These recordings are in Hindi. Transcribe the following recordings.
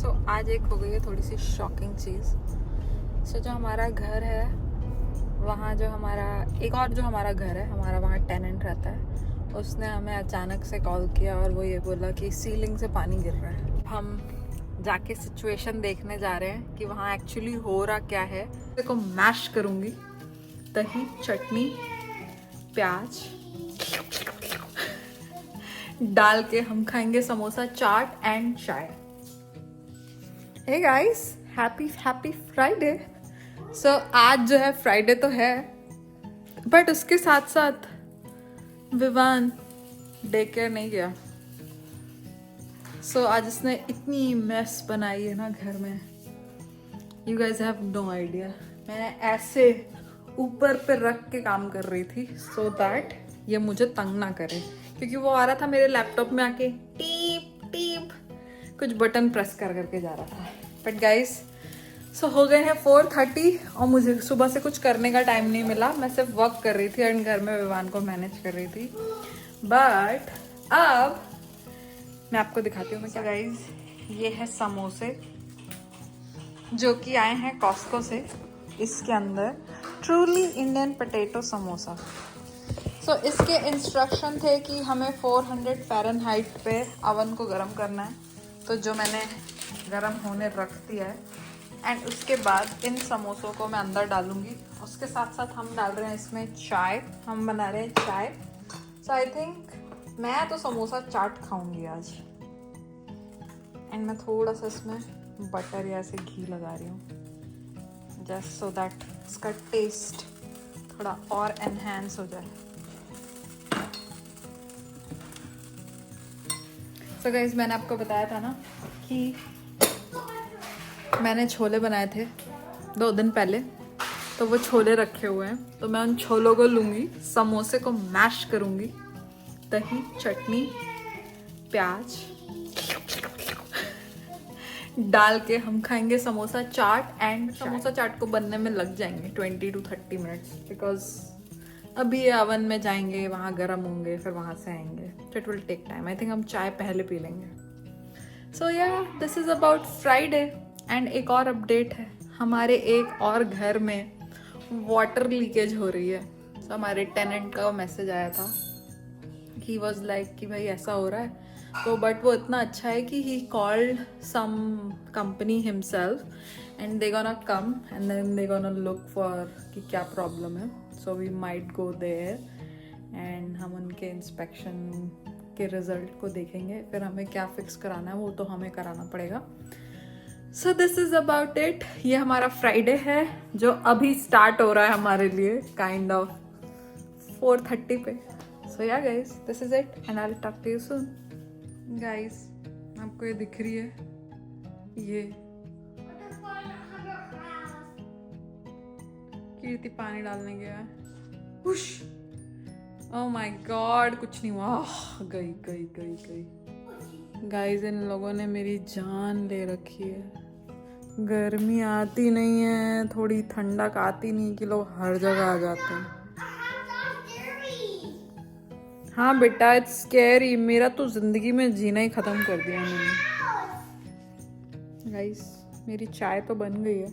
सो आज एक हो गई है थोड़ी सी शॉकिंग चीज़। सो जो हमारा घर है वहाँ जो हमारा घर है हमारा वहाँ टेनेंट रहता है, उसने हमें अचानक से कॉल किया और वो ये बोला कि सीलिंग से पानी गिर रहा है। हम जाके सिचुएशन देखने जा रहे हैं कि वहाँ एक्चुअली हो रहा क्या है। देखो मैश करूँगी, दही चटनी प्याज डाल के हम खाएंगे samosa chaat and chai. Hey guys, happy Friday. So आज जो है फ्राइडे तो है, बट उसके साथ साथ विवान डे केयर नहीं गया। सो आज इसने इतनी मेस बनाई है ना घर में, you guys have no idea. मैंने ऐसे ऊपर पे रख के काम कर रही थी सो दैट ये मुझे तंग ना करे, क्योंकि वो आ रहा था मेरे लैपटॉप में आके टीप टीप कुछ बटन प्रेस कर करके जा रहा था। बट गाइस सो हो गए हैं 4:30 और मुझे सुबह से कुछ करने का टाइम नहीं मिला। मैं सिर्फ वर्क कर रही थी एंड घर में विवान को मैनेज कर रही थी। बट अब मैं आपको दिखाती हूँ। मैं गाइस ये है समोसे जो कि आए हैं कॉस्को से। इसके अंदर ट्रूली इंडियन पोटैटो समोसा। सो इसके इंस्ट्रक्शन थे कि हमें 400 फ़ारेनहाइट पे अवन को गर्म करना है, तो जो मैंने गर्म होने रख दिया है। एंड उसके बाद इन समोसों को मैं अंदर डालूंगी। उसके साथ साथ हम डाल रहे हैं इसमें चाय, हम बना रहे हैं चाय। सो आई थिंक मैं तो समोसा चाट खाऊंगी आज। एंड मैं थोड़ा सा इसमें बटर या ऐसे घी लगा रही हूँ, जस्ट सो दैट इसका टेस्ट थोड़ा और एनहेंस हो जाए। सो गाइस मैंने आपको बताया था ना कि मैंने छोले बनाए थे 2 दिन पहले, तो वो छोले रखे हुए हैं। तो मैं उन छोलों को लूँगी, समोसे को मैश करूँगी, दही चटनी प्याज डाल के हम खाएंगे समोसा चाट। एंड समोसा चाट को बनने में लग जाएंगे 20 to 30 मिनट्स, बिकॉज अभी ये अवन में जाएंगे, वहाँ गर्म होंगे, फिर वहाँ से आएंगे, तो it will take time. I think हम चाय पहले पी लेंगे। So yeah this is about Friday. And एक और अपडेट है, हमारे एक और घर में वाटर लीकेज हो रही है। तो हमारे टेनेंट का मैसेज आया था, ही वॉज लाइक कि भाई ऐसा हो रहा है। तो बट वो इतना अच्छा है कि he called some company himself and they gonna come and then they gonna look for कि क्या प्रॉब्लम है। So we might go there and हम उनके इंस्पेक्शन के रिजल्ट को देखेंगे, फिर हमें क्या फिक्स कराना है वो तो हमें कराना पड़ेगा। So this is about it. ये हमारा फ्राइडे है जो अभी स्टार्ट हो रहा है हमारे लिए, काइंड ऑफ 4:30 पे। So yeah guys this is it and I will talk to you soon. Guys आपको ये दिख रही है, ये कीर्ति पानी डालने गया है। हुश, ओह माय गॉड, कुछ नहीं हुआ। गई गई गई गई। गाइस इन लोगों ने मेरी जान ले रखी है। गर्मी आती नहीं है, थोड़ी ठंडक आती नहीं कि लोग हर जगह आ जाते हैं। हाँ बेटा इट्स स्कैरी, मेरा तो जिंदगी में जीना ही खत्म कर दिया मैंने। गाइस मेरी चाय तो बन गई है,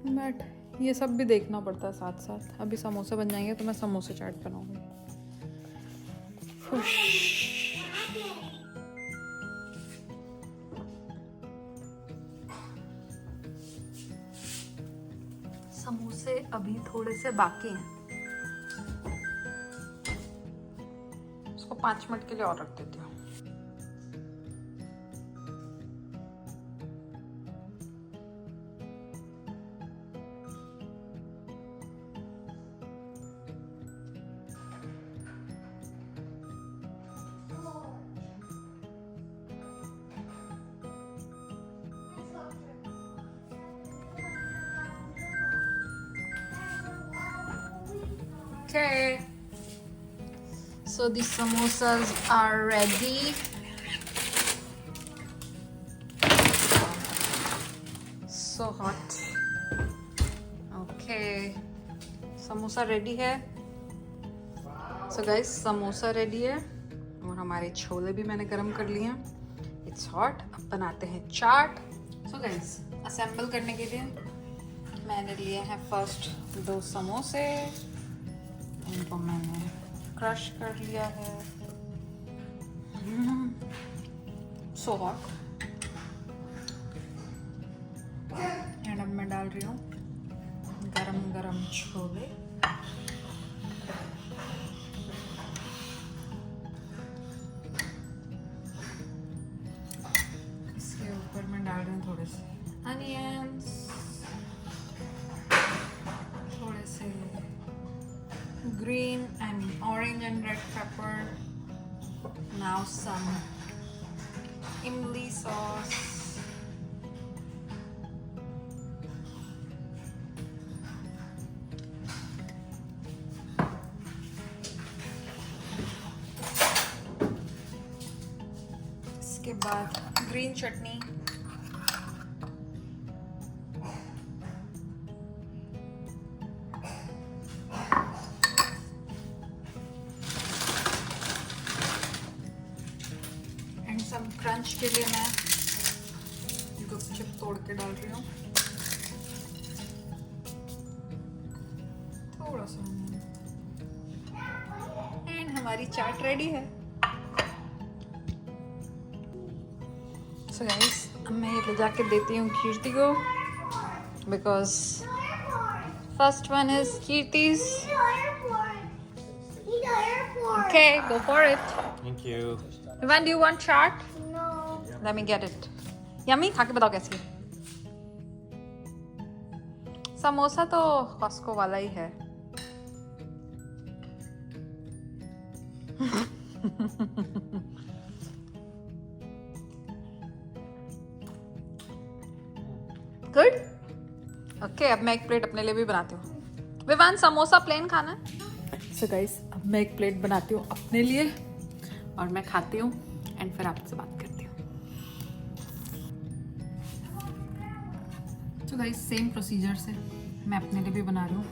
बट ये सब भी देखना पड़ता है साथ साथ। अभी समोसे बन जाएंगे तो मैं समोसे चाट बनाऊंगी। समोसे अभी थोड़े से बाकी हैं, उसको 5 मिनट के लिए और रख देती हूँ। Okay, so the samosas are ready. So hot. Okay, samosa ready है। सो गाइस समोसा रेडी है और हमारे छोले भी मैंने गरम कर लिए हैं। It's hot. अब बनाते हैं चाट। सो गाइस, असेंबल करने के लिए मैंने लिए हैं फर्स्ट 2 समोसे। इनको मैंने क्रश कर लिया है। So hot. एंड अब मैं डाल रही हूँ गरम गरम छोले। इसके ऊपर मैं डाल रही हूँ थोड़े से अनियंस, थोड़े से green and orange and red pepper. Now some imli sauce. इसके बाद ग्रीन चटनी, सम क्रंच के लिए मैं गुपचुप तोड़ के डाल रही हूँ थोड़ा सा। एंड हमारी चाट रेडी है। सो गाइस, अब मैं ये ले जाके देती हूँ कीर्ति को, because first one is Kirti's. Okay, go for it. Thank you. When do you want chaat? No. Let me get it. Yummy? खा के बताओ कैसी है। समोसा तो कॉस्को वाला ही है। गुड। ओके, अब मैं एक प्लेट अपने लिए भी बनाती हूँ। विवान, समोसा प्लेन खाना है? सो गाइस, अब मैं एक प्लेट बनाती हूँ अपने लिए और मैं खाती हूँ एंड फिर आपसे बात करती हूँ। तो गाइस, सेम प्रोसीजर से मैं अपने लिए भी बना रही हूँ।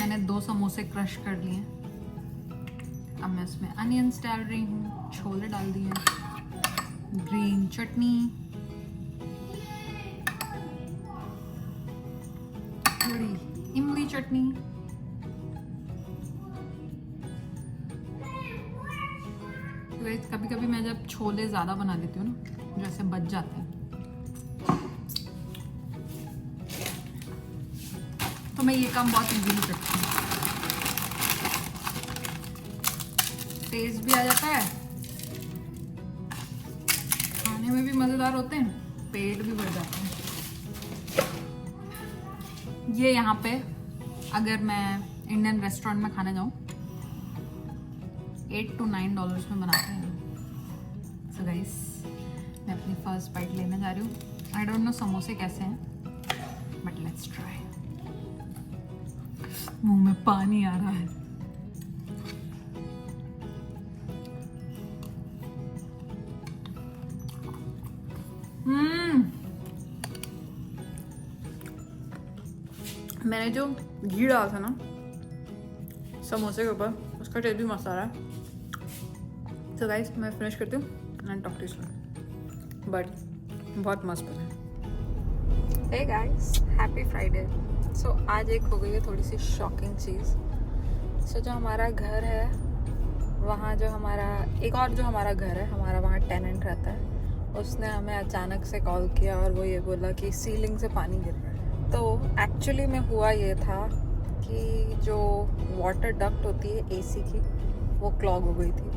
मैंने 2 समोसे क्रश कर लिए हैं। अब मैं इसमें अनियंस डाल रही हूँ, छोले डाल दिए, ग्रीन चटनी, थोड़ी इमली चटनी, कभी कभी मैं जब छोले ज़्यादा बना देती हूँ ना, जो ऐसे बच जाते हैं, तो मैं ये काम बहुत इजीली करती हूँ। टेस्ट भी आ जाता है, खाने में भी मज़ेदार होते हैं, पेट भी भर जाता है। ये यहाँ पे अगर मैं इंडियन रेस्टोरेंट में खाने जाऊँ $8 to $9 में बनाते हैं। सो गाइस, मैं अपनी फर्स्ट बाइट लेने जा रही हूँ। आई डोंट नो समोसे कैसे हैं, बट लेट्स ट्राई। मुंह में पानी आ रहा है। मैंने जो घी डाला था ना समोसे के ऊपर, उसका टेस्ट भी मस्त आ रहा है। तो गाइस, मैं फिनिश करती हूँ and talk to you. But बहुत मस्त बना। Hey guys, happy Friday. So आज एक हो गई है थोड़ी सी शॉकिंग चीज़। सो जो हमारा घर है वहाँ, जो हमारा एक और जो हमारा घर है, हमारा वहाँ टेनेंट रहता है, उसने हमें अचानक से कॉल किया और वो ये बोला कि सीलिंग से पानी गिर रहा है। तो एक्चुअली में हुआ ये था कि जो वाटर डक्ट होती है एसी की, वो क्लॉग हो गई थी।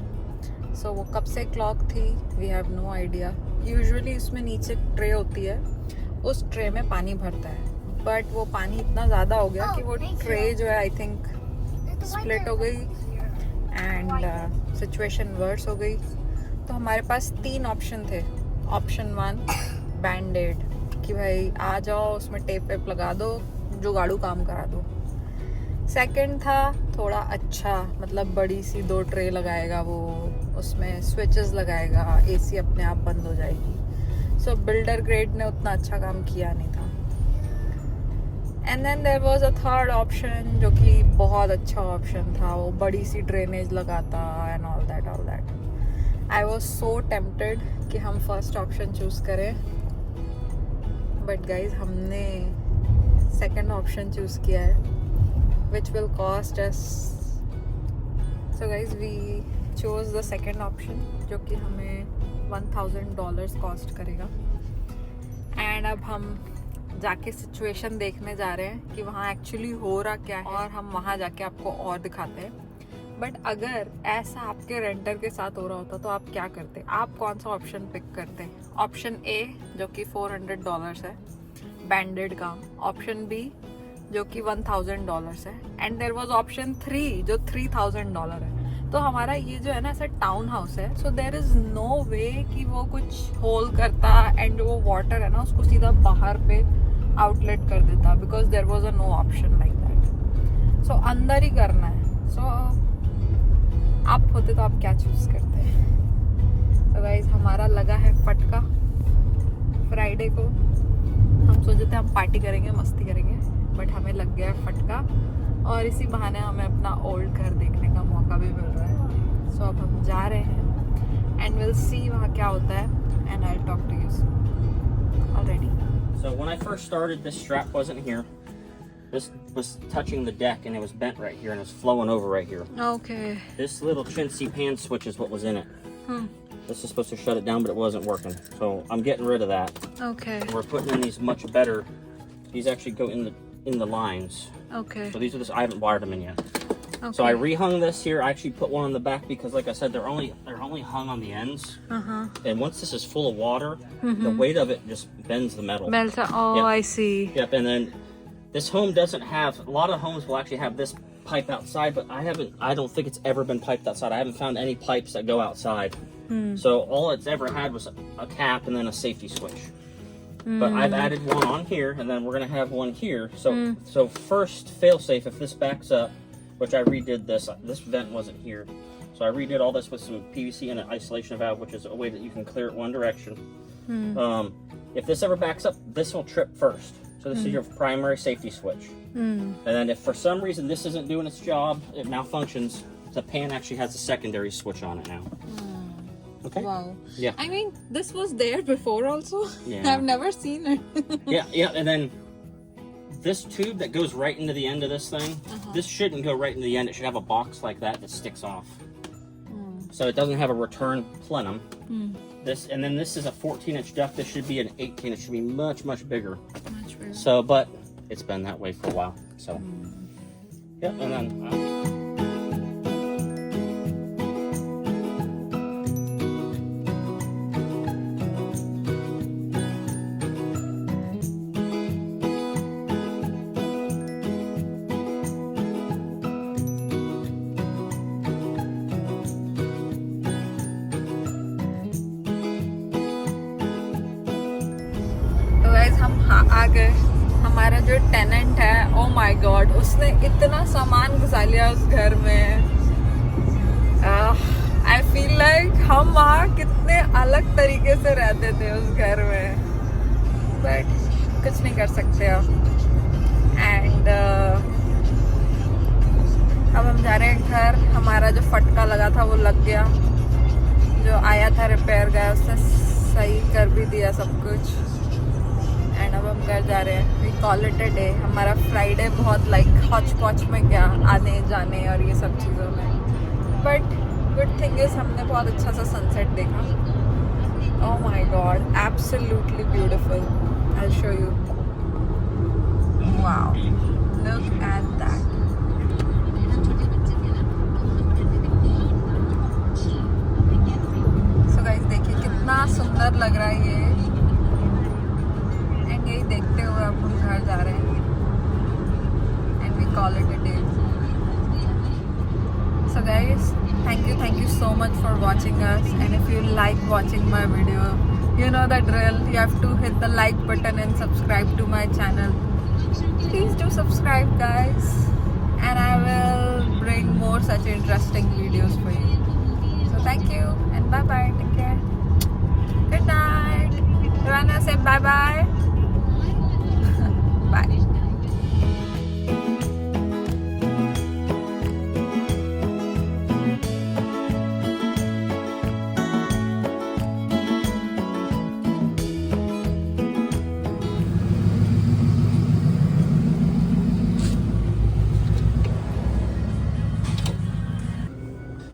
सो वो कब से क्लॉग थी, we have no idea. Usually इसमें नीचे ट्रे होती है, उस ट्रे में पानी भरता है, बट वो पानी इतना ज़्यादा हो गया कि वो ट्रे जो है आई थिंक स्प्लिट हो गई एंड सिचुएशन वर्स हो गई। तो हमारे पास 3 ऑप्शन थे। ऑप्शन 1, बैंडेड, कि भाई आ जाओ, उसमें टेप वेप लगा दो, जुगाड़ू काम करा दो। सेकंड था थोड़ा अच्छा, मतलब बड़ी सी 2 ट्रे लगाएगा वो, उसमें स्विचेस लगाएगा, एसी अपने आप बंद हो जाएगी। सो बिल्डर ग्रेड ने उतना अच्छा काम किया नहीं था। And then there was a third option जो कि बहुत अच्छा ऑप्शन था, वो बड़ी सी ड्रेनेज लगाता and all that. I was so tempted कि हम फर्स्ट ऑप्शन चूज़ करें, बट गाइज हमने सेकंड ऑप्शन चूज़ किया है, which will cost us. So guys we chose the second option, जो कि हमें $1,000 कॉस्ट करेगा. एंड अब हम जाके सिचुएशन देखने जा रहे हैं कि वहाँ एक्चुअली हो रहा क्या है, और हम वहाँ जाके आपको और दिखाते हैं. बट अगर ऐसा आपके रेंटर के साथ हो रहा होता तो आप क्या करते? आप कौन सा ऑप्शन पिक करते? ऑप्शन ए जो कि $400 है, बैंडेड काम. ऑप्शन बी जो कि $1,000 है. एंड देयर वाज ऑप्शन 3 जो $3,000 है. तो हमारा ये जो है ना ऐसा टाउन हाउस है, सो देयर इज नो वे कि वो कुछ होल करता एंड वो वाटर है ना उसको सीधा बाहर पे आउटलेट कर देता, because there was a no option like that. So अंदर ही करना है. सो आप होते तो आप क्या चूज करते हैं? तो गाइज हमारा लगा है फटका फ्राइडे को. हम सोचे थे हम पार्टी करेंगे, मस्ती करेंगे, बट हमें लग गया है फटका, और इसी बहाने हमें अपना ओल्ड घर देखने का मौका भी मिल रहा है. सो अब हम जा रहे हैं एंड विल सी वहाँ क्या होता है, and I will talk to you already. So when I first started, this strap wasn't here. This was touching the deck and it was bent right here and it was flowing over right here. Okay. This little chintzy pan switch is what was in it. This is supposed to shut it down, but it wasn't working. So I'm getting rid of that. Okay. We're putting in these much better. These actually go in the lines. Okay. So these are I haven't wired them in yet. Okay. So I rehung this here. I actually put one on the back because, like I said, they're only hung on the ends. And once this is full of water, the weight of it just bends the metal. Melta. Oh, Yep. I see. Yep. And then this home doesn't have. A lot of homes will actually have this pipe outside, but I don't think it's ever been piped outside. I haven't found any pipes that go outside. So all it's ever had was a cap and then a safety switch. But I've added one on here, and then we're gonna have one here. So first fail safe if this backs up, which I redid this. This vent wasn't here, so I redid all this with some PVC and an isolation valve, which is a way that you can clear it one direction. If this ever backs up, this will trip first. So this is your primary safety switch. And then if for some reason this isn't doing its job, it malfunctions, the pan actually has a secondary switch on it now. Okay. Wow. Yeah. I mean, this was there before also. Yeah. I've never seen it. Yeah. And then this tube that goes right into the end of this thing, this shouldn't go right into the end. It should have a box like that that sticks off. So it doesn't have a return plenum. And then this is a 14-inch duct. This should be an 18. It should be much, much bigger. Much better. So, but it's been that way for a while. So, yeah. And then. हम आ गए. हमारा जो टेनेंट है, ओ माय गॉड, उसने इतना सामान घुसा लिया उस घर में. आई फील लाइक हम वहाँ कितने अलग तरीके से रहते थे उस घर में, बट कुछ नहीं कर सकते अब. एंड अब हम जा रहे हैं घर. हमारा जो फटका लगा था वो लग गया. जो आया था रिपेयर गाय उसने सही कर भी दिया सब कुछ. एंड अब हम घर जा रहे हैं. We call it a day. हमारा फ्राइडे बहुत लाइक हॉच पॉच में गया, आने जाने और ये सब चीज़ों में. बट गुड थिंग इज हमने बहुत अच्छा सा सनसेट देखा. Oh my God, absolutely beautiful. I will show you. Wow, look at that. So guys देखिए कितना सुंदर लग रहा है ये. यही देखते हुए अब हम घर जा रहे हैं. And we call it a day. So guys, thank you so much for watching us. And if you like watching my video, you know the drill. You have to hit the like button and subscribe to my channel. Please do subscribe, guys, and I will bring more such interesting videos for you. So thank you and bye bye. Take care. Good night. Rana, say bye bye.